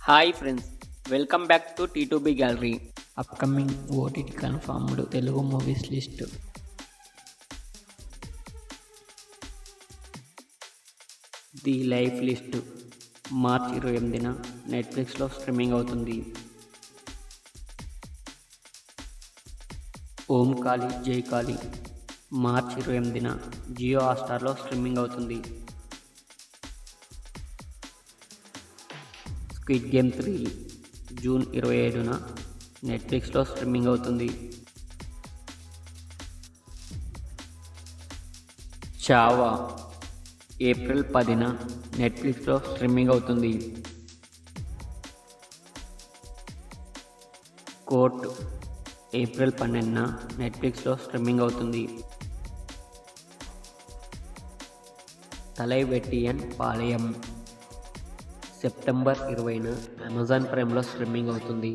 Hi friends, welcome back to T2B gallery. Upcoming OTT confirmed Telugu movies list. The life list March 28న నెట్ఫ్లిక్స్లో streaming అవుతుంది. Om Kali Jai Kali March 28న జియో హాట్‌స్టార్లో streaming అవుతుంది. Squid game 3 June 27న నెట్ఫ్లిక్స్లో స్ట్రీమింగ్ అవుతుంది. చావా ఏప్రిల్ 10న నెట్ఫ్లిక్స్లో స్ట్రీమింగ్ అవుతుంది. కోర్ట్ ఏప్రిల్ 12న నెట్ఫ్లిక్స్లో స్ట్రీమింగ్ అవుతుంది. తలైవెట్టియన్ పాళయం సెప్టెంబర్ 20న అమెజాన్ ప్రైమ్లో స్ట్రీమింగ్ అవుతుంది.